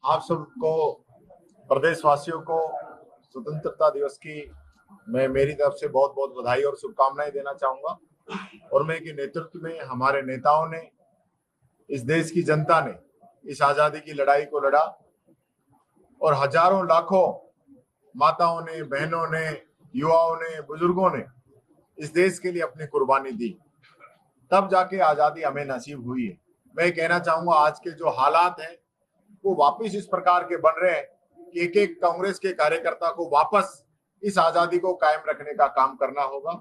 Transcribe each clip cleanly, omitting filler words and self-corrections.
आप सबको, प्रदेशवासियों को स्वतंत्रता दिवस की मैं मेरी तरफ से बहुत बहुत बधाई और शुभकामनाएं देना चाहूंगा। और मैं के नेतृत्व में हमारे नेताओं ने, इस देश की जनता ने इस आजादी की लड़ाई को लड़ा और हजारों लाखों माताओं ने, बहनों ने, युवाओं ने, बुजुर्गों ने इस देश के लिए अपनी कुर्बानी दी, तब जाके आजादी हमें नसीब हुई है। मैं कहना चाहूंगा आज के जो हालात हैं वो वापस इस प्रकार के बन रहे हैं कि एक एक कांग्रेस के कार्यकर्ता को वापस इस आजादी को कायम रखने का काम करना होगा।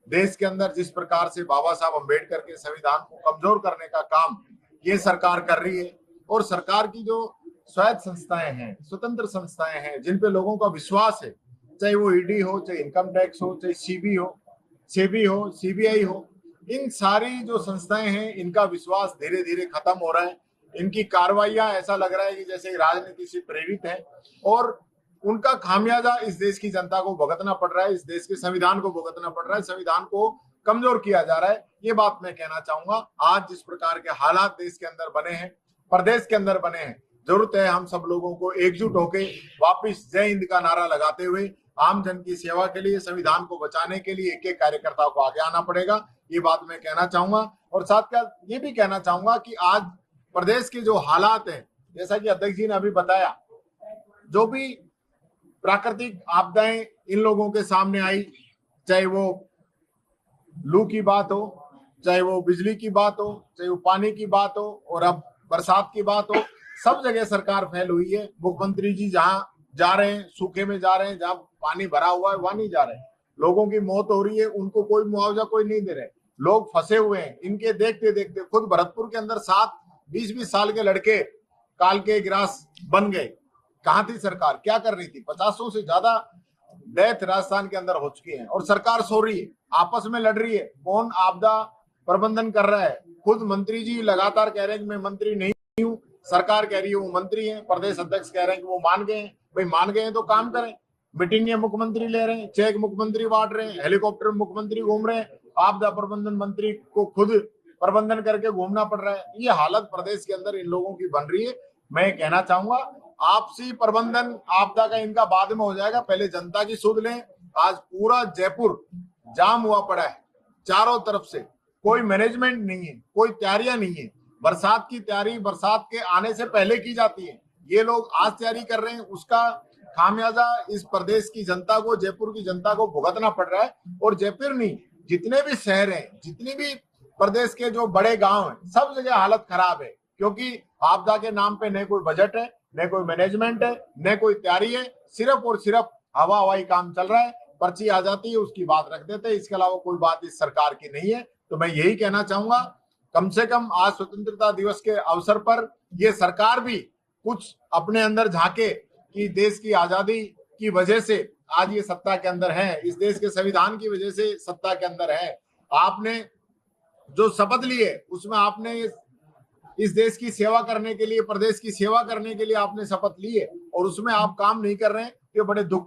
देश के अंदर जिस प्रकार से बाबा साहब अम्बेडकर के संविधान को कमजोर करने का काम ये सरकार कर रही है, और सरकार की जो स्वायत्त संस्थाएं हैं, स्वतंत्र संस्थाएं हैं, जिन पे लोगों का विश्वास है, चाहे वो ईडी हो, चाहे इनकम टैक्स हो, चाहे सेबी हो, सीबीआई हो, इन सारी जो संस्थाएं हैं इनका विश्वास धीरे धीरे खत्म हो रहा है। इनकी कार्रवाइयां ऐसा लग रहा है कि जैसे राजनीति से प्रेरित है, और उनका खामियाजा इस देश की जनता को भुगतना पड़ रहा है, इस देश के संविधान को भुगतना पड़ रहा है, संविधान को कमजोर किया जा रहा है। ये बात मैं कहना चाहूंगा। आज जिस प्रकार के हालात देश के अंदर बने हैं, प्रदेश के अंदर बने हैं, जरूरत है हम सब लोगों को एकजुट होकर वापिस जय हिंद का नारा लगाते हुए आम जन की सेवा के लिए, संविधान को बचाने के लिए एक एक कार्यकर्ता को आगे आना पड़ेगा। ये बात मैं कहना चाहूंगा। और साथ साथ ये भी कहना चाहूंगा कि आज प्रदेश के जो हालात हैं, जैसा कि अध्यक्ष जी ने अभी बताया, जो भी प्राकृतिक आपदाएं इन लोगों के सामने आई, चाहे वो लू की बात हो, चाहे वो बिजली की बात हो, चाहे वो पानी की बात हो, और अब बरसात की बात हो, सब जगह सरकार फेल हुई है। मुख्यमंत्री जी जहां जा रहे हैं, सूखे में जा रहे हैं, जहां पानी भरा हुआ है वहां नहीं जा रहे। लोगों की मौत हो रही है, उनको कोई मुआवजा कोई नहीं दे रहे, लोग फंसे हुए हैं। इनके देखते देखते खुद भरतपुर के अंदर 20-20 साल के लड़के काल के गिरास बन गए। कहां थी सरकार, क्या कर रही थी? 50 से ज्यादा डेथ राजस्थान के अंदर हो चुकी है, और सरकार सो रही है, आपस में लड़ रही है। कौन आपदा प्रबंधन कर रहा है? खुद मंत्री जी लगातार कह रहे हैं कि मैं मंत्री नहीं हूं, सरकार कह रही है वो मंत्री है, प्रदेश अध्यक्ष कह रहे हैं कि वो मान गए हैं। भाई मान गए हैं तो काम करें। मीटिंग मुख्यमंत्री ले रहे हैं, चेक मुख्यमंत्री बांट रहे हैं, हेलीकॉप्टर मुख्यमंत्री घूम रहे हैं, आपदा प्रबंधन मंत्री को खुद प्रबंधन करके घूमना पड़ रहा है। ये हालत प्रदेश के अंदर इन लोगों की बन रही है। मैं कहना चाहूंगा आपसी प्रबंधन आपदा का इनका बाद में हो जाएगा, पहले जनता की सुध लें। आज पूरा जयपुर जाम हुआ पड़ा है, चारों तरफ से कोई मैनेजमेंट नहीं है, कोई तैयारियां नहीं है। बरसात की तैयारी बरसात के आने से पहले की जाती है, ये लोग आज तैयारी कर रहे हैं, उसका खामियाजा इस प्रदेश की जनता को, जयपुर की जनता को भुगतना पड़ रहा है। और जयपुर नहीं, जितने भी शहर हैं, जितनी भी प्रदेश के जो बड़े गांव हैं, सब जगह हालत खराब है, क्योंकि आपदा के नाम पे न कोई बजट है, न कोई मैनेजमेंट है, न कोई तैयारी है। सिर्फ और सिर्फ हवाई काम चल रहा है, पर्ची आ जाती है, उसकी बात रख देते हैं। इसके अलावा कोई बात इस सरकार की नहीं है। तो मैं यही कहना चाहूंगा, कम से कम आज स्वतंत्रता दिवस के अवसर पर ये सरकार भी कुछ अपने अंदर झांके कि देश की आजादी की वजह से आज ये सत्ता के अंदर है, इस देश के संविधान की वजह से सत्ता के अंदर है। आपने जो शपथ ली है उसमें आपने इस देश की सेवा करने के लिए, प्रदेश की सेवा करने के लिए आपने शपथ ली है, और उसमें आप काम नहीं कर रहे हैं, ये बड़े दुख की